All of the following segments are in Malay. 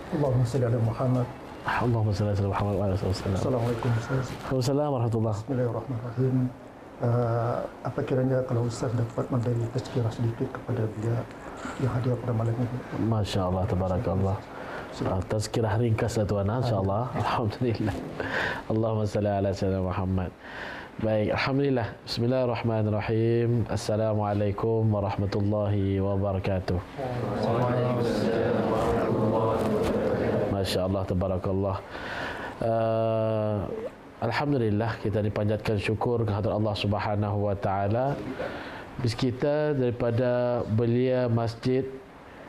Allahumma salli ala Muhammad. Allahumma salli ala Muhammad wa ala alihi wasallam. Assalamualaikum Ustaz. Waalaikumsalam warahmatullahi. Bismillahirrahmanirrahim. Apa kiranya kalau Ustaz dapat memberi tazkirah sedikit kepada dia yang hadir pada malam ini? Masya Allah, tabarakallah. Tazkirah ringkas lah tuan, insyaAllah. Alhamdulillah. Allahumma salli ala sayyidina Muhammad. Baik, Alhamdulillah. Bismillahirrahmanirrahim. Assalamualaikum warahmatullahi wabarakatuh. Masya Allah, tabarakallah. Alhamdulillah, kita dipanjatkan syukur kehadrat Allah Subhanahu wa taala. Bis kita daripada belia masjid,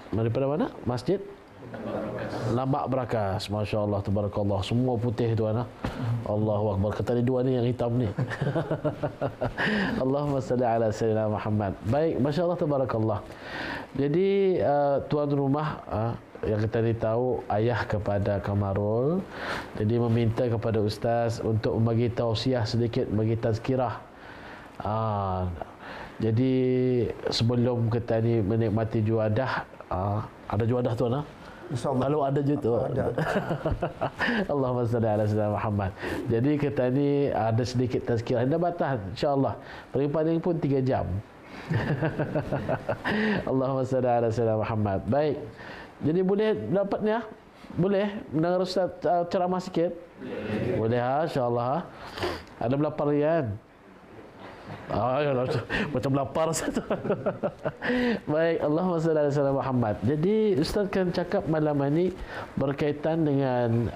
daripada mana? Masjid Lambak Berakas. Masya Allah, tabarakallah. Semua putih tuan. Allahu Akbar. Kata ni dua ni yang hitam ni. Allahumma salli ala sayyidina Muhammad. Baik, Masya Allah, tabarakallah. Jadi tuan rumah yang kita ni tahu ayah kepada Kamarul, jadi meminta kepada ustaz untuk membagi tausiah sedikit, bagi tazkirah. Jadi sebelum kita ni menikmati juadah, ada juadah tuan InsyaAllah. Kalau ada tu ada. Allahumma salli ala sayyidina Muhammad. Jadi kita ni ada sedikit tazkirah. Dah batas insya-Allah. Paling-paling pun 3 jam. Allahumma salli ala sayyidina Muhammad. Baik. Jadi boleh dapatnya? Boleh mendengar ustaz ceramah sikit? Boleh insya-Allah. Ada berapa rian? Ya, macam lapar satu. Baik, Allahumma salli ala sayyidina Muhammad. Jadi ustaz kan cakap malam ini berkaitan dengan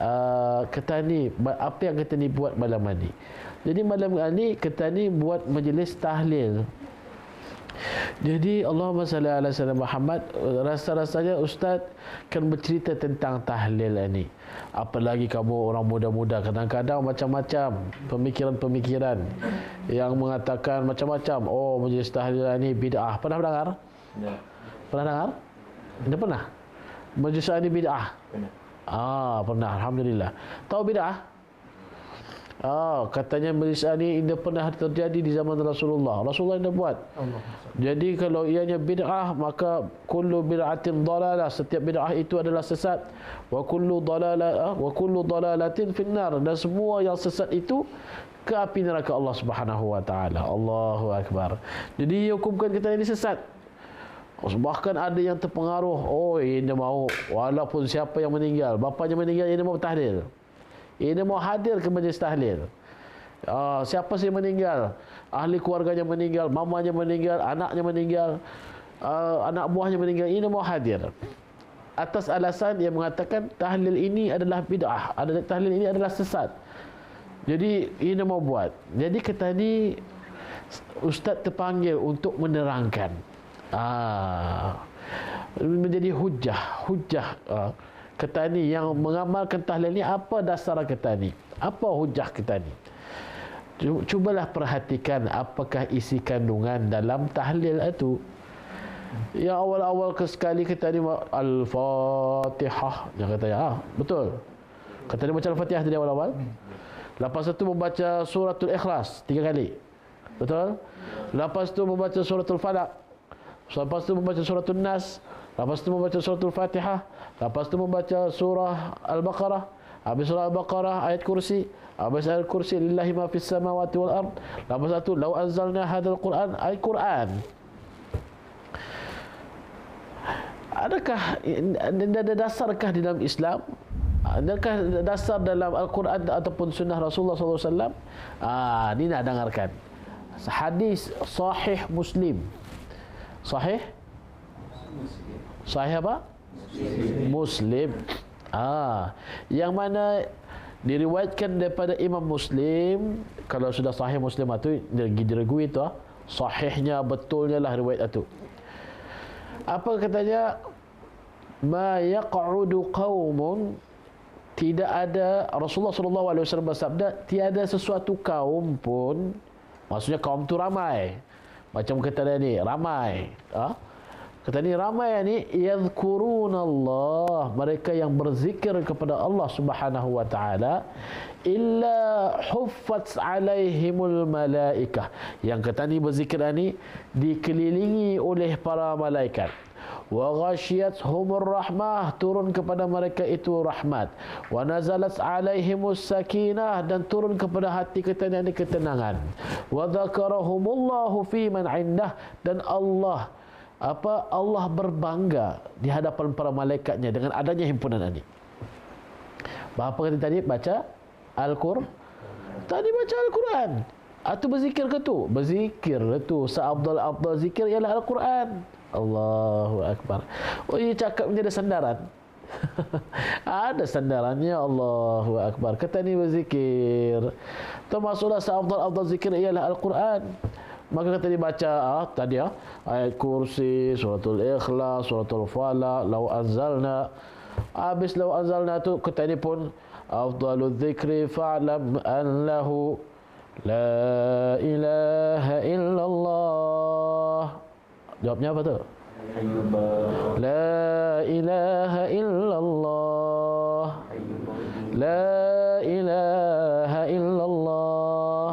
kita ni, apa yang kita ni buat malam ini. Jadi malam ini kita ni buat majlis tahlil. Jadi Allahumma salli ala sayyidina Muhammad, rasa-rasanya ustaz kan bercerita tentang tahlil ini. Apalagi kamu orang muda-muda, kadang-kadang macam-macam pemikiran-pemikiran yang mengatakan macam-macam. Oh, majlis tahlil ini bid'ah. Pernah dengar? Ya. Pernah dengar? Tidak pernah. Majlis ini bid'ah. Pernah. Pernah. Alhamdulillah. Tahu bid'ah? Katanya majlis ini tidak pernah terjadi di zaman Rasulullah. Rasulullah tidak buat. Jadi kalau ianya bid'ah, maka kullu bid'atin dalalah, setiap bid'ah itu adalah sesat. Wa kullu dalalatin finnar, dan semua yang sesat itu ke api neraka Allah Subhanahu wa taala. Allahu akbar. Jadi hukumkan kita ini sesat. Bahkan ada yang terpengaruh, oh ini mau walaupun siapa yang meninggal, bapanya meninggal, ini mau tahlil. Ini mau hadir ke majlis tahlil. Siapa sih meninggal? Ahli keluarganya meninggal, mamanya meninggal, anaknya meninggal, anak buahnya meninggal. Ini mau hadir atas alasan dia mengatakan tahlil ini adalah bid'ah, tahlil ini adalah sesat. Jadi ini mau buat. Jadi kata ni ustaz terpanggil untuk menerangkan. Menjadi hujah. Kita ni yang mengamalkan tahlil ni, apa dasar kita ni? Apa hujah kita ni? Cubalah perhatikan apakah isi kandungan dalam tahlil itu. Yang awal-awal sekali kita ni Al-Fatihah, yang katanya betul. Kata dia baca Al-Fatihah dari awal-awal. Lepas itu membaca suratul Ikhlas 3 kali. Betul? Lepas itu membaca suratul Falaq. Lepas itu membaca suratul Nas. Lepas itu membaca suratul Fatihah. Lepas itu membaca surah Al-Baqarah. Habis surah Al-Baqarah ayat kursi. Habis ayat kursi lillahi ma fis samawati wal ard. Lepas itu lau anzalna hadzal Quran, ayat Quran. Adakah ada dasarkah di dalam Islam? Adakah dasar dalam Al-Quran ataupun sunnah Rasulullah SAW? Ini nak dengarkan hadis sahih Muslim. Sahih apa? Muslim. Yang mana diriwayatkan daripada Imam Muslim. Kalau sudah sahih Muslim itu diregui itu, sahihnya, betulnya lah riwayat itu. Apa katanya? Ma yaq'udu qaumun, tidak ada, Rasulullah SAW bersabda, tiada sesuatu kaum pun, maksudnya kaum tu ramai, macam kata ni ramai, kata ni ramai ni, yadhkurunallah, mereka yang berzikir kepada Allah Subhanahu wa taala, illa huffat alaihimul malaikah, yang kata ni berzikir ni dikelilingi oleh para malaikat. wa ghashiyatuhumur rahmah, turun kepada mereka itu rahmat, wa nazalat alaihimus sakinah, dan turun kepada hati kita ini ketenangan, wa dzakarahumullahu fi man indah, dan Allah berbangga di hadapan para malaikatnya dengan adanya himpunan ini. Apa kata tadi? Baca Al-Quran. Tadi baca Al-Quran. Atau berzikir ke tu? Berzikir tu. Seafdal zikir ialah Al-Quran. Allahu Akbar. Oh, ia cakap menjadi sandaran. Ada sandarannya. Allahu Akbar. Kata ni berzikir. Termasuklah seafdal zikir ialah Al-Quran. Maka kata dibaca tadi ayat kursi, suratul ikhlas, suratul falaq, law anzalna. Habis law anzalna tu kata ni pun afdalul zikri fa'lam annahu la ilaha illallah. Jawabnya apa tu? La ilaha illallah. La ilaha illallah.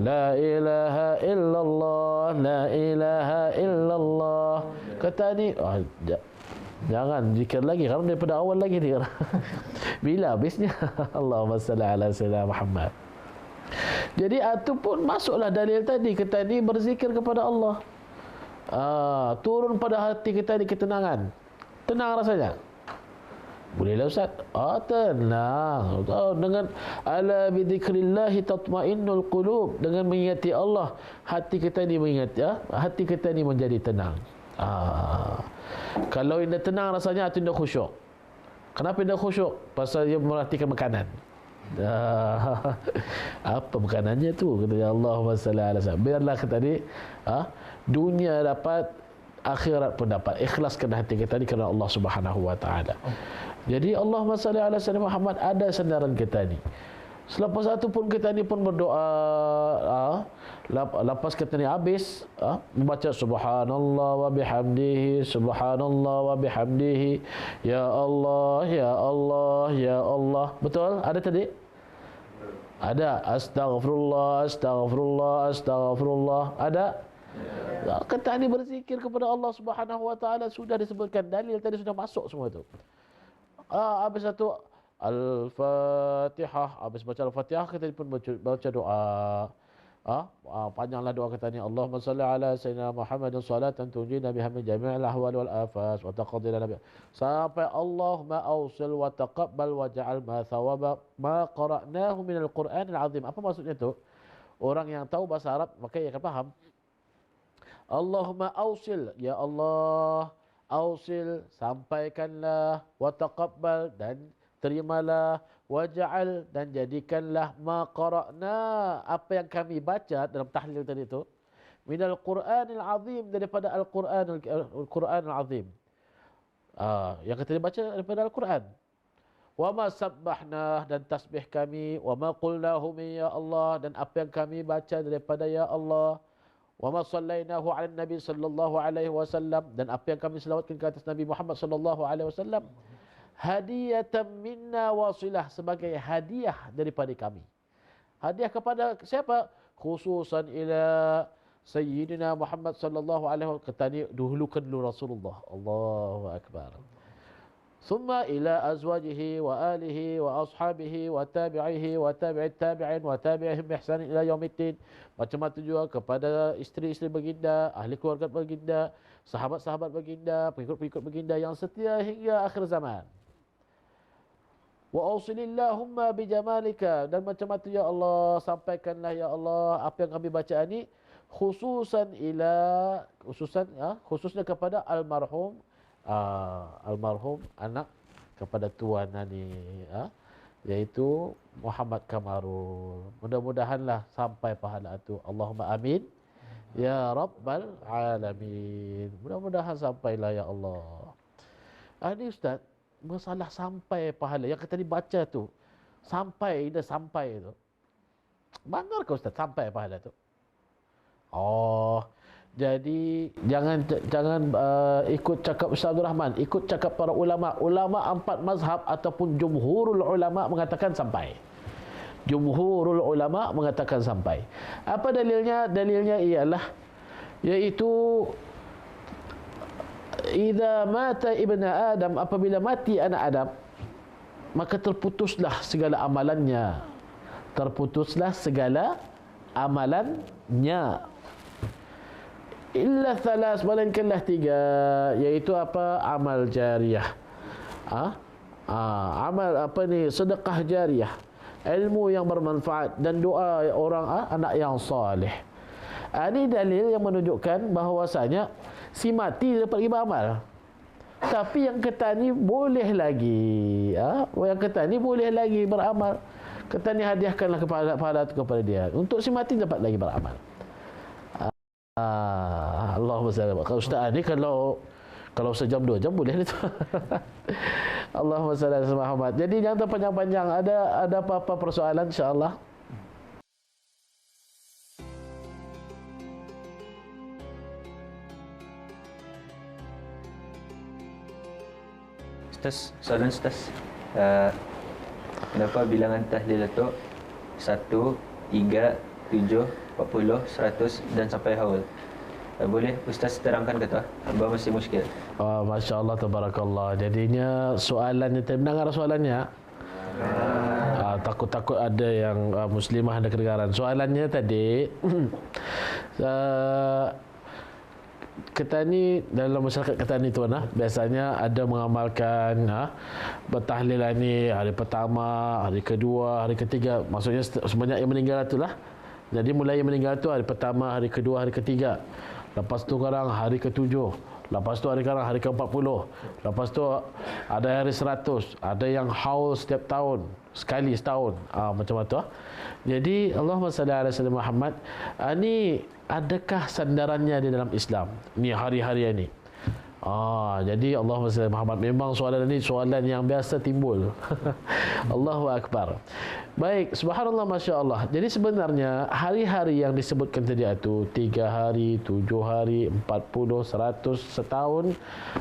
La ilaha illallah. La ilaha illallah. Kata ni jangan zikir lagi, karena daripada awal lagi dia. Bila habisnya? Allahumma salli ala sayyidina Muhammad. Jadi itu pun masuklah dalil tadi. Kita ni berzikir kepada Allah. Turun pada hati kita ni ketenangan. Tenang rasanya. Bolehlah Ustaz. Tenang. Dengan ala bi dzikrillah tatmainnul qulub. Dengan mengingati Allah, hati kita ni hati kita ni menjadi tenang. Kalau indah tenang rasanya, itu indah khusyuk. Kenapa indah khusyuk? Pasal dia merhatikan makanan. Apa makanannya tu? Kata Allahumma salli ala sayyidina. Biarlah kata ni dunia dapat, akhirat pun dapat. Ikhlaskan hati kita ni kerana Allah Subhanahu wa taala. Jadi Allahumma salli ala sayyidina Muhammad ada sandaran kita ni. Selepas itu pun kita ni pun berdoa. Lepas kita ni habis membaca subhanallah wa bihamdihi, subhanallah wa bihamdihi, ya Allah, ya Allah, ya Allah. Betul? Ada tadi? Ada. Astaghfirullah, astaghfirullah, astaghfirullah. Ada? Kita ni berzikir kepada Allah Subhanahu wa taala, sudah disebutkan dalil tadi, sudah masuk semua itu. Habis itu Al-Fatihah. Habis baca Al-Fatihah, kita pun baca doa. Panjanglah doa kita ni. Allahumma salli ala sayyidina Muhammadin salatan tunjina biha min jami'il ahwal wal afas wa taqdi lana sampai Allahumma awsil wa taqabbal wa ja'al ma thawaba ma qara'nahu min al-Quran al-azim. Apa maksudnya tu? Orang yang tahu bahasa Arab maka ia akan faham. Allahumma awsil, ya Allah, awsil, sampaikanlah, wa taqabbal, dan terimalah, waja'al, dan jadikanlah, ma qara'na, apa yang kami baca dalam tahlil tadi itu, minal Qur'anil azim, daripada Al-Qur'anil azim. Yang kita baca daripada Al-Quran. Wa ma sabbahna, dan tasbih kami, wa ma qulnahu min ya Allah, dan apa yang kami baca daripada ya Allah. Wa ma sallainahu ala Nabi sallallahu alaihi wasallam, dan apa yang kami selawatkan ke atas Nabi Muhammad sallallahu alaihi wasallam. Hadiyatan minna wasilah, sebagai hadiah daripada kami. Hadiah kepada siapa? Khususan ila Sayyidina Muhammad sallallahu alaihi wasallam. Kata ni dahulukan dulu Rasulullah. Allahu Akbar. Thumma ila azwajihi wa alihi wa ashabihi wa tabi'ihi wa tabi'it tabi'in wa tabi'ihim ihsan ila yaumiddin. Macam-macam juga kepada isteri-isteri baginda, ahli keluarga baginda, sahabat-sahabat baginda, pengikut-pengikut baginda yang setia hingga akhir zaman. Wa ausilillahumma bijamalika, dan macam-macam ya Allah, sampaikanlah ya Allah apa yang kami baca ini khususnya kepada almarhum anak kepada tuan ni, yaitu Muhammad Kamarul. Mudah-mudahanlah sampai pahala itu. Allahumma amin ya rabbal alamin. Mudah-mudahan sampailah ya Allah. Ini Ustaz, masalah sampai pahala yang kita dibaca tu, sampai itu. Benar ke Ustaz sampai pahala tu? Jadi jangan ikut cakap Ustaz Abdul Rahman, ikut cakap para ulama. Ulama 4 mazhab ataupun jumhurul ulama mengatakan sampai. Jumhurul ulama mengatakan sampai. Apa dalilnya? Dalilnya ialah iaitu idza mata ibnu Adam, apabila mati anak Adam, maka terputuslah segala amalannya. Terputuslah segala amalannya. Illa thalas, melainkanlah tiga, iaitu apa? Amal jariyah. Amal apa ni? Sedekah jariyah, ilmu yang bermanfaat, dan doa orang anak yang soleh. Ini dalil yang menunjukkan bahawasanya si mati dapat lagi beramal. Tapi yang kata ni boleh lagi, yang kata ni boleh lagi beramal. Kata ni hadiahkanlah pahala itu kepada dia. Untuk si mati dapat lagi beramal. Allahumma salli. Kalau ustaz ni kalau sejam 2 jam boleh itu. Allahumma salli ala Muhammad. Jadi jangan terpanjang-panjang. Ada apa-apa persoalan insya-Allah? Ustaz, soalan Ustaz. Kenapa bilangan tahlil itu 1, 3, 7, 40, 100 dan sampai haul? Boleh Ustaz terangkan kata? Hamba masih muskil. Masya Allah, tabarakallah. Jadinya soalannya, mendengar soalannya. Takut-takut ada yang muslimah ada kedengaran. Soalannya tadi, Ketani, dalam masyarakat Ketani tuan, biasanya ada mengamalkan bertahlilan ni hari pertama, hari kedua, hari ketiga. Maksudnya sebanyak yang meninggal itulah. Jadi mulai yang meninggal tu hari pertama, hari kedua, hari ketiga. Lepas tu sekarang hari ke-7. Lepas tu hari sekarang hari ke-40. Lepas tu ada hari 100. Ada yang haul setiap tahun, sekali setahun. Macam tu. Jadi Allahumma salli ala sayyidina Muhammad. Ini adakah sandarannya di dalam Islam? Ni hari-hari ini. Jadi Allahumma salli ala Muhammad. Memang soalan ini soalan yang biasa timbul. Allahu akbar. Baik, subhanallah, masya Allah. Jadi sebenarnya hari-hari yang disebutkan tadi itu 3 hari, 7 hari, 40, 100, setahun,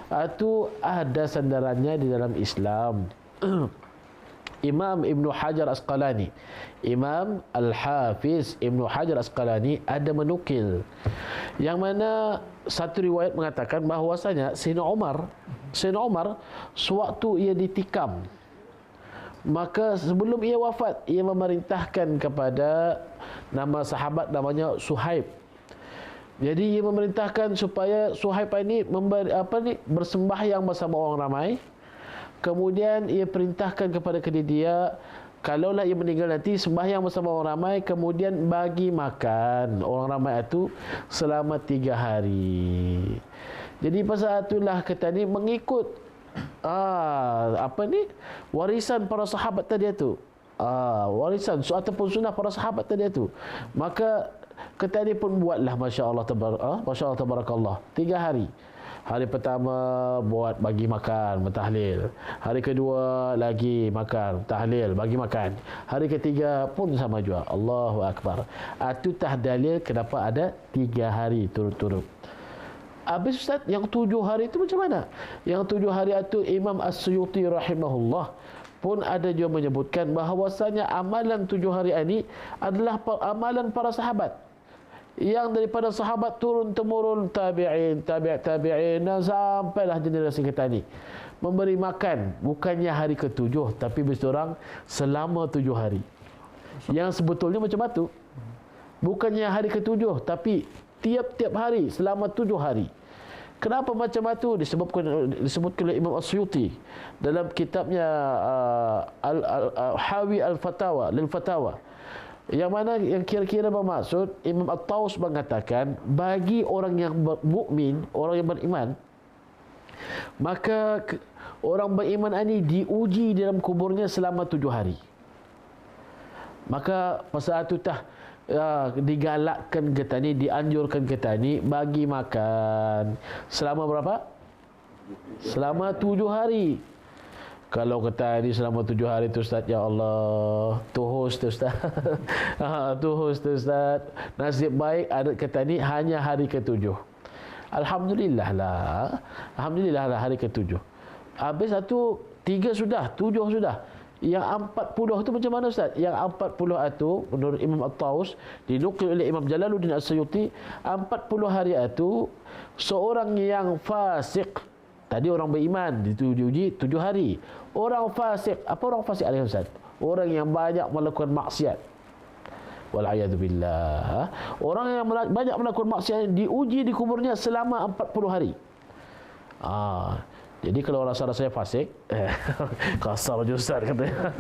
itu ada sandarannya di dalam Islam. Imam Ibn Hajar Asqalani, Imam Al-Hafiz Ibn Hajar Asqalani ada menukil yang mana satu riwayat mengatakan bahawasanya Sayyidina Umar sewaktu ia ditikam, maka sebelum ia wafat, ia memerintahkan kepada nama sahabat namanya Suhaib. Jadi ia memerintahkan supaya Suhaib ini bersembahyang bersama orang ramai. Kemudian ia perintahkan kepada dia, kalaulah ia meninggal nanti, sembahyang bersama orang ramai, kemudian bagi makan orang ramai itu selama 3 hari. Jadi pasal itulah kata ni mengikut warisan para sahabat tadi itu. Warisan ataupun sunnah para sahabat tadi itu. Maka kata ni pun buatlah, masya-Allah tabarakallah, 3 hari. Hari pertama buat bagi makan, bertahlil. Hari kedua lagi makan, tahlil, bagi makan. Hari ketiga pun sama juga. Allahu akbar. Itu tahdalil kenapa ada 3 hari turut-turut. Habis Ustaz, yang 7 hari itu macam mana? Yang 7 hari itu Imam As-Suyuti rahimahullah pun ada juga menyebutkan bahawasanya amalan 7 hari ini adalah amalan para sahabat. Yang daripada sahabat turun temurun tabi'in, tabi'in dan sampailah generasi kita ni memberi makan bukannya hari ke-7 tapi berseorang selama 7 hari. Yang sebetulnya macam itu, bukannya hari ke-7 tapi tiap-tiap hari selama 7 hari. Kenapa macam itu? Disebutkan oleh Imam As-Suyuti dalam kitabnya Hawi Al-Fatawa, lil Fatawa. Yang mana yang kira-kira bermaksud, Imam At-Taus mengatakan bagi orang yang mukmin, orang yang beriman, maka orang beriman ini diuji dalam kuburnya selama 7 hari. Maka pasal itu digalakkan kita ni, dianjurkan kita ni bagi makan selama berapa? Selama 7 hari. Kalau kata ni selama 7 hari tu Ustaz, ya Allah, tuhus tu Ustaz. Tuhus tu Ustaz. Nasib baik ada kata ni hanya hari ke-7. Alhamdulillah lah. Alhamdulillah lah hari ke-7. Habis satu 3 sudah, 7 sudah. Yang 40 tu macam mana Ustaz? Yang 40 itu menurut Imam At-Taus, dinukil oleh Imam Jalaluddin As-Suyuti, 40 hari itu seorang yang fasik, Tadi orang beriman diuji 7 hari. Orang fasik, apa orang fasik alaihi Ustaz? Orang yang banyak melakukan maksiat. Wal'iyadzubillah. Orang yang banyak melakukan maksiat diuji di kuburnya selama 40 hari. Jadi kalau orang rasa saya fasik, kasar je Ustaz katanya.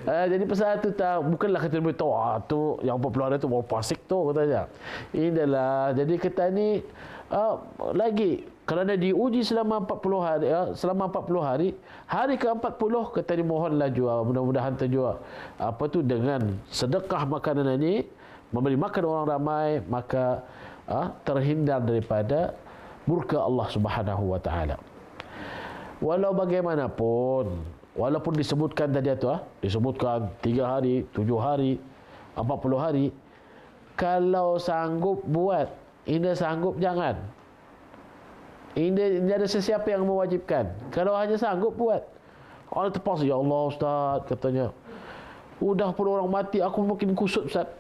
Jadi pasal tu bukanlah kita boleh tahu tu yang 40 hari tu orang fasik tu katanya. Inilah. Jadi kita ni lagi kerana diuji selama 40 hari, hari ke-40 kita dimohonlah jua, mudah-mudahan terjua dengan sedekah makanan ini, memberi makan orang ramai, maka terhindar daripada murka Allah Subhanahu wa taala. Walau bagaimanapun, walaupun disebutkan tadi disebutkan 3 hari, 7 hari, 40 hari, kalau sanggup buat, ini sanggup jangan. Ini ada sesiapa yang mewajibkan. Kalau hanya sanggup buat, orang terpaksa, ya Allah Ustaz katanya, udah pun orang mati, aku makin kusut Ustaz.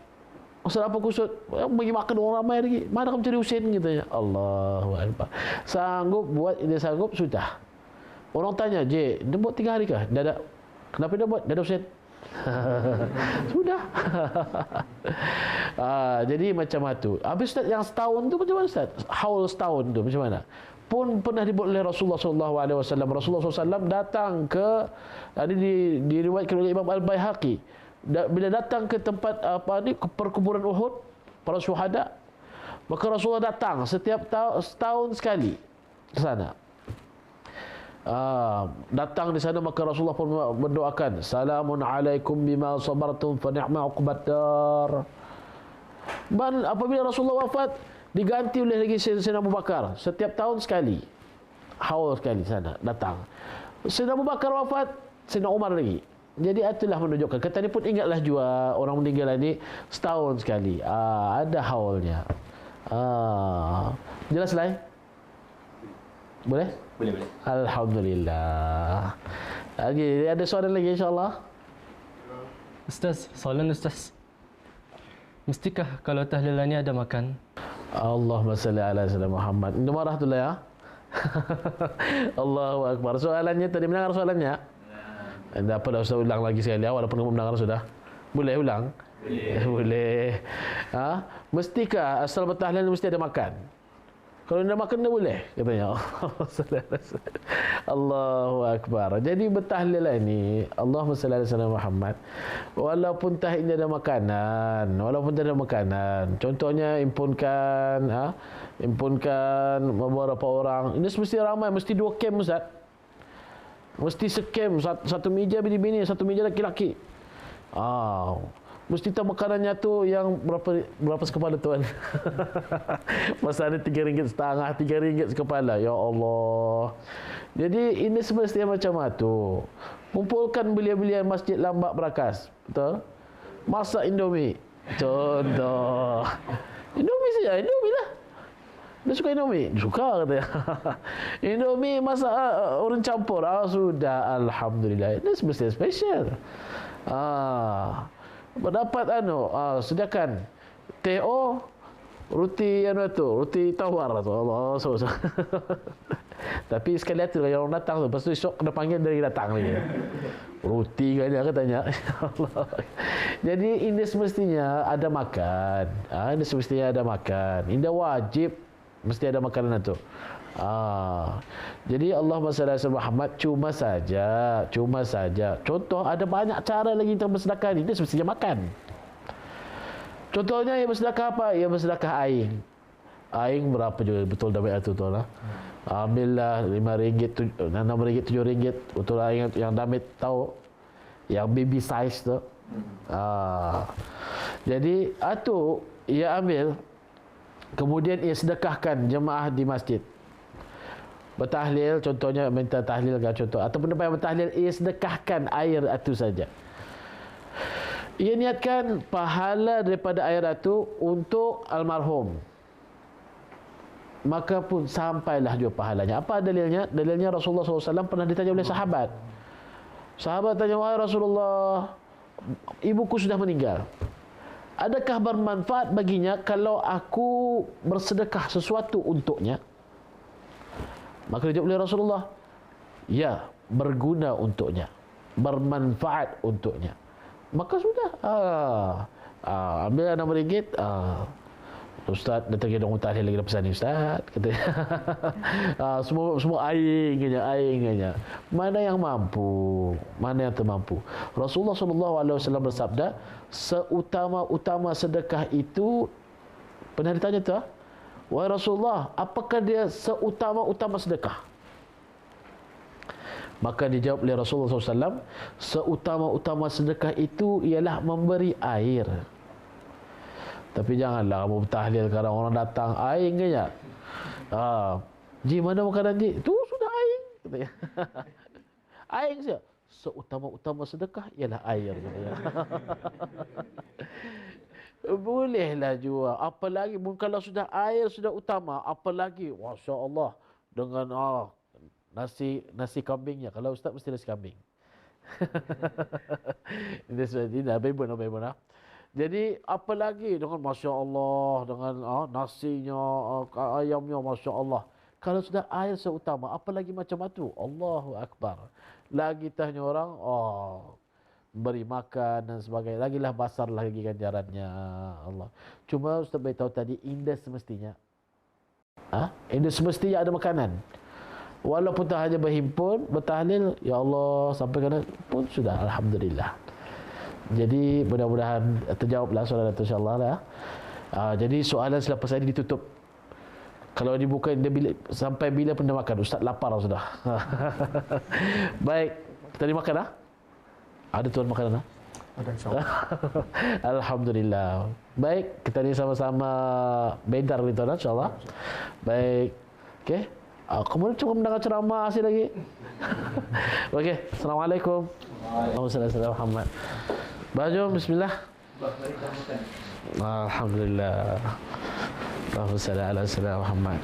Ustaz apa kusut? Bagi makan orang ramai lagi. Mana kamu cari Husin katanya. Allahu Akbar. Sanggup buat, ini sanggup, sudah. Orang tanya, dia buat 3 hari kah? Dah ada. Kenapa dia buat? Dah ada Husin. Sudah. Jadi macam itu. Habis Ustaz yang setahun tu macam mana Ustaz? Haul setahun tu macam mana? Pun pernah dibuat oleh Rasulullah SAW. Rasulullah SAW datang ke, ini diriwayatkan oleh Imam Al-Baihaqi. Bila datang ke tempat ke perkuburan Uhud, para syuhada, maka Rasulullah datang setiap setahun sekali ke sana. Datang di sana, maka Rasulullah pun mendoakan, salamun alaikum bima sabartum fa ni'ma uqbaddar. Dan apabila Rasulullah wafat, diganti oleh lagi Sayyidina Abu Bakar setiap tahun sekali, haul sekali sana datang. Sayyidina Abu Bakar wafat, Sayyidina Umar lagi. Jadi itulah menunjukkan. Kita ni pun ingatlah jua orang meninggal ni setahun sekali. Ada haulnya. Jelas lah? Boleh? Boleh. Alhamdulillah. Lagi ada soalan lagi insya-Allah? Ustaz, soalan Ustaz. Mestikah kalau tahlilan ni ada makan? Allahumma salli ala sayyidina Muhammad. Ini marah tu lah ya. Allahu Akbar. Soalannya tadi mendengar soalannya? Dah apa dah Ustaz ulang lagi sekali walaupun kamu mendengar sudah. Boleh ulang? Boleh. Mestikah asal bertahlil mesti ada makan? Kalau tidak makan dia boleh katanya. Allahu Akbar. Jadi bertahlil ini, Allahumma salli ala sayyidina Muhammad, walaupun tahlilnya ada makanan, walaupun tidak ada makanan, contohnya impunkan beberapa orang, ini mesti ramai, mesti 2 kem Ustaz. Mesti sekem, satu meja bini-bini, satu meja laki-laki. Mesti tahu makanannya tu yang berapa sekepala tuan. Masa ada RM3.5, RM3 sekepala. Ya Allah. Jadi ini semestinya macam itu. Kumpulkan belia-belian masjid Lambak Berakas. Betul? Masak Indomie. Contoh. Indomie saja, Indomie lah. Dia suka Indomie? Dia suka katanya. Indomie masak orang campur. Sudah. Alhamdulillah. Ini semestinya special. Dapat sediakan TO roti roti tawar tu. Allah so. Tapi sekali hati kalau orang datang tu, lepas tu esok kena panggil dari datang lagi. Roti kan dia katanya. Allah. Jadi ini semestinya ada makan. Ini semestinya ada makan. Ini wajib mesti ada makanan tu. Jadi Allahumma salli ala Muhammad, cuma saja. Contoh ada banyak cara lagi untuk bersedekah ni, dia semestinya makan. Contohnya yang bersedekah apa? Yang bersedekah aing. Aing berapa juga betul dapat tu lah. Ambillah RM5, RM6, RM7 untuk aing yang damit tahu, yang baby size tu. Jadi tu ia ambil, kemudian ia sedekahkan jemaah di masjid. Bertahlil, contohnya minta tahlil kan contoh, ataupun apa yang bertahlil, ia sedekahkan air itu saja. Ia niatkan pahala daripada air itu untuk almarhum, maka pun sampailah juga pahalanya. Apa dalilnya? Dalilnya Rasulullah SAW pernah ditanya oleh sahabat. Sahabat tanya, wahai Rasulullah, ibuku sudah meninggal, adakah bermanfaat baginya kalau aku bersedekah sesuatu untuknya? Maka dijawab oleh Rasulullah, ya, berguna untuknya, bermanfaat untuknya. Maka sudah, ambil RM6. Ustaz, dia terkira orang tahlil lagi dah pesan ni Ustaz, kata. Semua aing. Mana yang mampu, mana yang termampu. Rasulullah SAW bersabda, seutama-utama sedekah itu, pernah ditanya tu, wahai Rasulullah, apakah dia seutama-utama sedekah? Maka dijawab oleh Rasulullah SAW, seutama-utama sedekah itu ialah memberi air. Tapi janganlah kamu bertahlil kadang orang datang, air ke ya? Ji, mana makanan Ji? Tu sudah air, katanya. Air saja. Seutama-utama sedekah ialah air, katanya. Bolehlah jual. Apalagi kalau sudah air sudah utama, apalagi Masya Allah dengan nasi kambingnya. Kalau Ustaz mesti nasi kambing. Ini baibun. Jadi apalagi dengan Masya Allah, dengan nasinya, ayamnya Masya Allah. Kalau sudah air seutama, apalagi macam itu, Allahu Akbar. Lagi tanya orang, beri makan dan sebagainya. Lagilah besar lagi ganjarannya, Allah. Cuma Ustaz beritahu tadi, indah semestinya. Indah semestinya ada makanan. Walaupun tak hanya berhimpun, bertahlil, ya Allah, sampai kena pun sudah, Alhamdulillah. Jadi mudah-mudahan terjawablah soalan itu, insyaAllah lah. Jadi soalan selepas ini ditutup. Kalau dibuka dia sampai bila pun dia makan. Ustaz lapar sudah. Baik, kita dimakan dah. Ada tuan makanan dah? Ada, insyaAllah. Alhamdulillah. Baik, kita ni sama-sama bedar ni tuan, insyaAllah. Baik. Okey. Kemudian cukup mendengar ceramah asyik lagi. Okey, Assalamualaikum. Waalaikumsalam Muhammad. Bajum, bismillah. Alhamdulillah. Allahumma salli ala sayyidina Muhammad.